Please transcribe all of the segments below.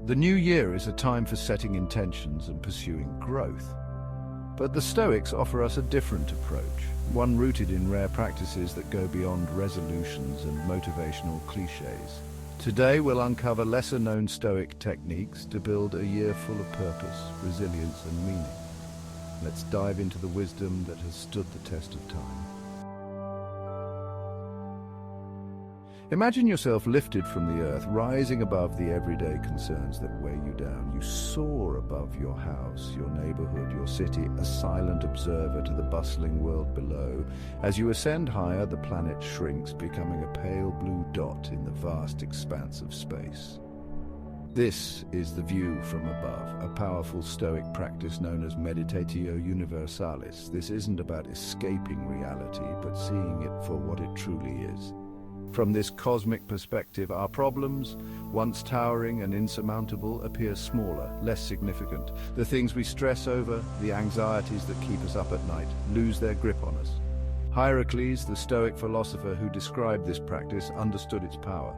The new year is a time for setting intentions and pursuing growth. But the Stoics offer us a different approach, one rooted in rare practices that go beyond resolutions and motivational cliches. Today we'll uncover lesser-known Stoic techniques to build a year full of purpose, resilience and meaning. Let's dive into the wisdom that has stood the test of time. Imagine yourself lifted from the earth, rising above the everyday concerns that weigh you down. You soar above your house, your neighborhood, your city, a silent observer to the bustling world below. As you ascend higher, the planet shrinks, becoming a pale blue dot in the vast expanse of space. This is the view from above, a powerful Stoic practice known as meditatio universalis. This isn't about escaping reality, but seeing it for what it truly is. From this cosmic perspective, our problems, once towering and insurmountable, appear smaller, less significant. The things we stress over, the anxieties that keep us up at night, lose their grip on us. Hierocles, the Stoic philosopher who described this practice, understood its power.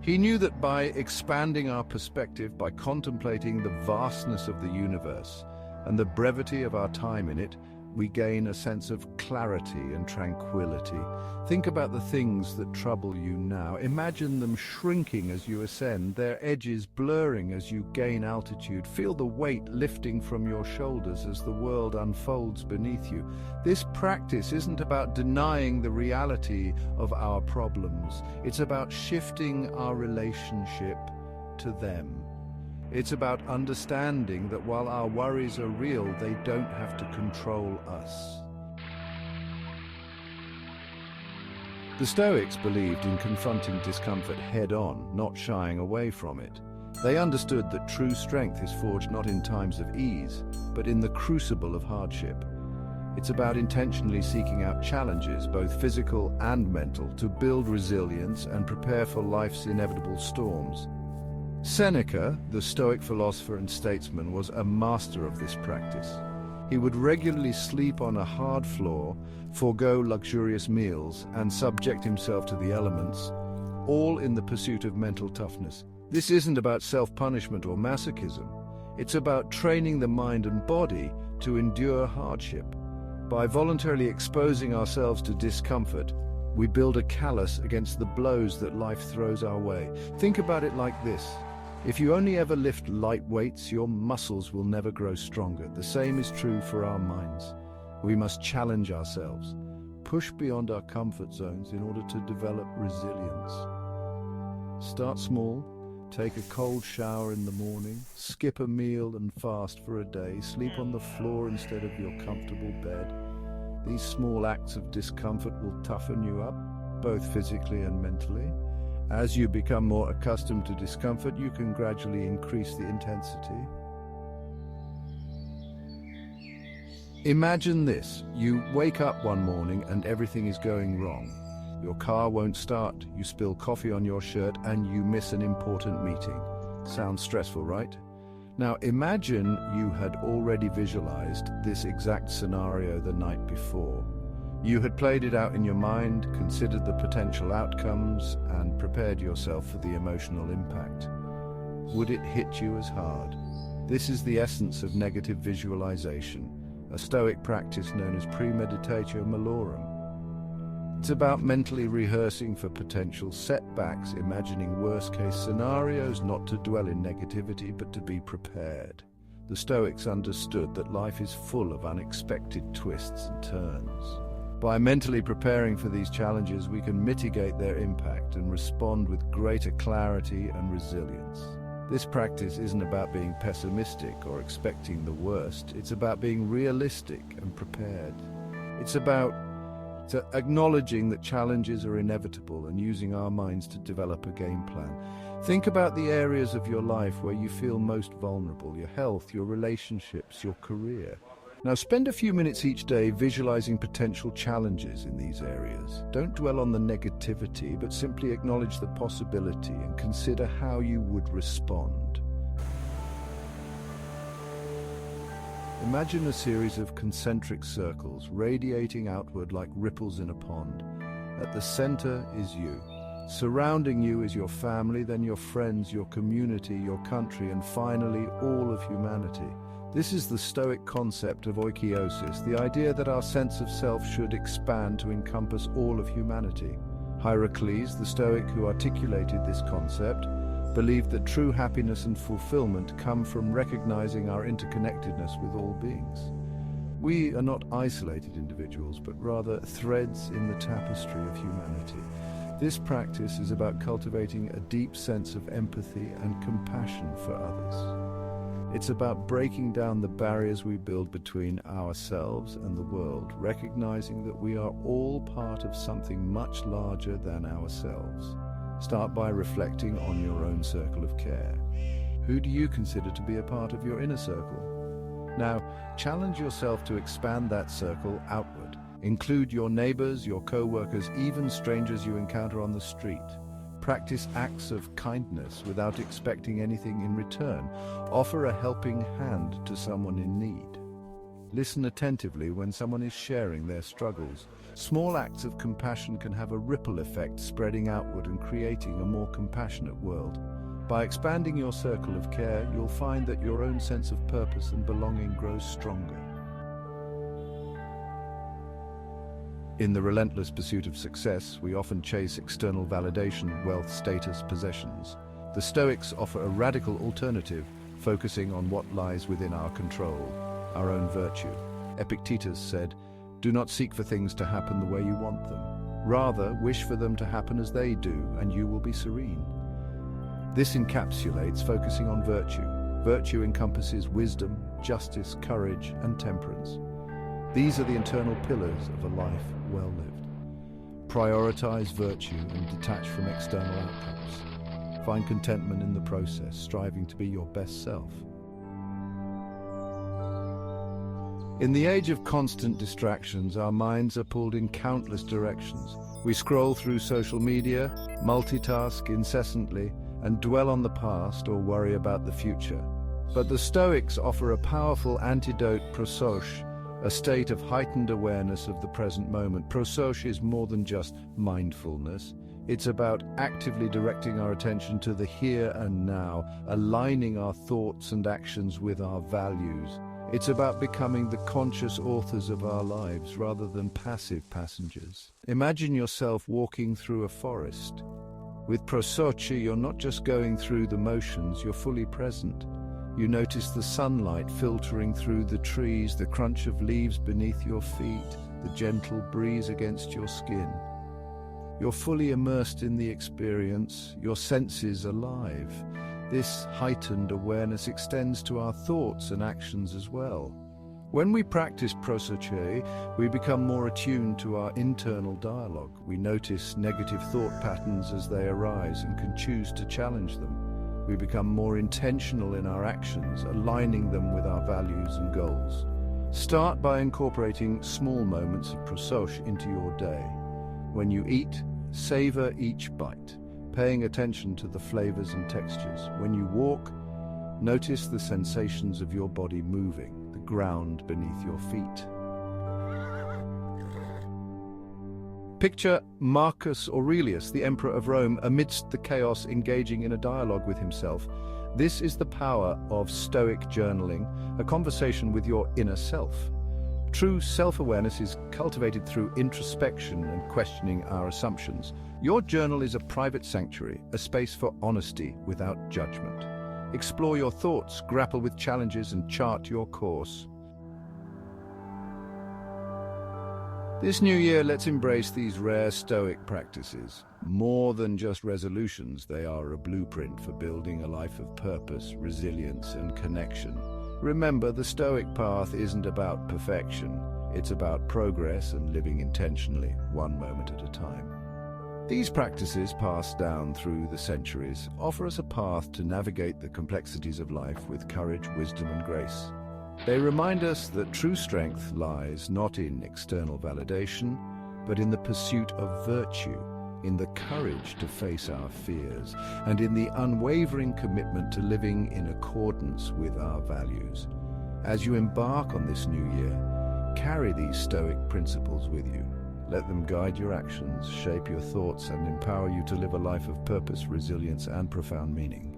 He knew that by expanding our perspective, by contemplating the vastness of the universe and the brevity of our time in it, we gain a sense of clarity and tranquility. Think about the things that trouble you now. Imagine them shrinking as you ascend, their edges blurring as you gain altitude. Feel the weight lifting from your shoulders as the world unfolds beneath you. This practice isn't about denying the reality of our problems. It's about shifting our relationship to them. It's about understanding that while our worries are real, they don't have to control us. The Stoics believed in confronting discomfort head-on, not shying away from it. They understood that true strength is forged not in times of ease, but in the crucible of hardship. It's about intentionally seeking out challenges, both physical and mental, to build resilience and prepare for life's inevitable storms. Seneca, the Stoic philosopher and statesman, was a master of this practice. He would regularly sleep on a hard floor, forego luxurious meals, and subject himself to the elements, all in the pursuit of mental toughness. This isn't about self-punishment or masochism. It's about training the mind and body to endure hardship. By voluntarily exposing ourselves to discomfort, we build a callus against the blows that life throws our way. Think about it like this. If you only ever lift light weights, your muscles will never grow stronger. The same is true for our minds. We must challenge ourselves, push beyond our comfort zones in order to develop resilience. Start small, take a cold shower in the morning, skip a meal and fast for a day, sleep on the floor instead of your comfortable bed. These small acts of discomfort will toughen you up, both physically and mentally. As you become more accustomed to discomfort, you can gradually increase the intensity. Imagine this. You wake up one morning and everything is going wrong. Your car won't start, you spill coffee on your shirt, and you miss an important meeting. Sounds stressful, right? Now imagine you had already visualized this exact scenario the night before. You had played it out in your mind, considered the potential outcomes, and prepared yourself for the emotional impact. Would it hit you as hard? This is the essence of negative visualization, a Stoic practice known as premeditatio malorum. It's about mentally rehearsing for potential setbacks, imagining worst-case scenarios, not to dwell in negativity, but to be prepared. The Stoics understood that life is full of unexpected twists and turns. By mentally preparing for these challenges, we can mitigate their impact and respond with greater clarity and resilience. This practice isn't about being pessimistic or expecting the worst. It's about being realistic and prepared. It's about acknowledging that challenges are inevitable and using our minds to develop a game plan. Think about the areas of your life where you feel most vulnerable: your health, your relationships, your career. Now spend a few minutes each day visualizing potential challenges in these areas. Don't dwell on the negativity, but simply acknowledge the possibility and consider how you would respond. Imagine a series of concentric circles radiating outward like ripples in a pond. At the center is you, Surrounding you is your family, then your friends, your community, your country, and finally all of humanity. This is the Stoic concept of oikeiosis, the idea that our sense of self should expand to encompass all of humanity. Heracles, the Stoic who articulated this concept, believed that true happiness and fulfillment come from recognizing our interconnectedness with all beings. We are not isolated individuals, but rather threads in the tapestry of humanity. This practice is about cultivating a deep sense of empathy and compassion for others. It's about breaking down the barriers we build between ourselves and the world, recognizing that we are all part of something much larger than ourselves. Start by reflecting on your own circle of care. Who do you consider to be a part of your inner circle? Now, challenge yourself to expand that circle outward. Include your neighbors, your co-workers, even strangers you encounter on the street. Practice acts of kindness without expecting anything in return. Offer a helping hand to someone in need. Listen attentively when someone is sharing their struggles. Small acts of compassion can have a ripple effect, spreading outward and creating a more compassionate world. By expanding your circle of care, you'll find that your own sense of purpose and belonging grows stronger. In the relentless pursuit of success, we often chase external validation, wealth, status, possessions. The Stoics offer a radical alternative, focusing on what lies within our control, our own virtue. Epictetus said, "Do not seek for things to happen the way you want them. Rather, wish for them to happen as they do, and you will be serene." This encapsulates focusing on virtue. Virtue encompasses wisdom, justice, courage, and temperance. These are the internal pillars of a life well lived. Prioritize virtue and detach from external outcomes. Find contentment in the process, striving to be your best self. In the age of constant distractions, our minds are pulled in countless directions. We scroll through social media, multitask incessantly, and dwell on the past or worry about the future. But the Stoics offer a powerful antidote, prosochē, a state of heightened awareness of the present moment. Prosochē is more than just mindfulness. It's about actively directing our attention to the here and now, aligning our thoughts and actions with our values. It's about becoming the conscious authors of our lives rather than passive passengers. Imagine yourself walking through a forest. With Prosochē, you're not just going through the motions, you're fully present. You notice the sunlight filtering through the trees, the crunch of leaves beneath your feet, the gentle breeze against your skin. You're fully immersed in the experience, your senses alive. This heightened awareness extends to our thoughts and actions as well. When we practice Prosochē, we become more attuned to our internal dialogue. We notice negative thought patterns as they arise and can choose to challenge them. We become more intentional in our actions, aligning them with our values and goals. Start by incorporating small moments of Prosochē into your day. When you eat, savor each bite, paying attention to the flavors and textures. When you walk, notice the sensations of your body moving, the ground beneath your feet. Picture Marcus Aurelius, the Emperor of Rome, amidst the chaos engaging in a dialogue with himself. This is the power of Stoic journaling, a conversation with your inner self. True self-awareness is cultivated through introspection and questioning our assumptions. Your journal is a private sanctuary, a space for honesty without judgment. Explore your thoughts, grapple with challenges, and chart your course. This new year, let's embrace these rare Stoic practices. More than just resolutions, they are a blueprint for building a life of purpose, resilience, and connection. Remember, the Stoic path isn't about perfection. It's about progress and living intentionally, one moment at a time. These practices, passed down through the centuries, offer us a path to navigate the complexities of life with courage, wisdom, and grace. They remind us that true strength lies not in external validation, but in the pursuit of virtue, in the courage to face our fears, and in the unwavering commitment to living in accordance with our values. As you embark on this new year, carry these Stoic principles with you. Let them guide your actions, shape your thoughts, and empower you to live a life of purpose, resilience, and profound meaning.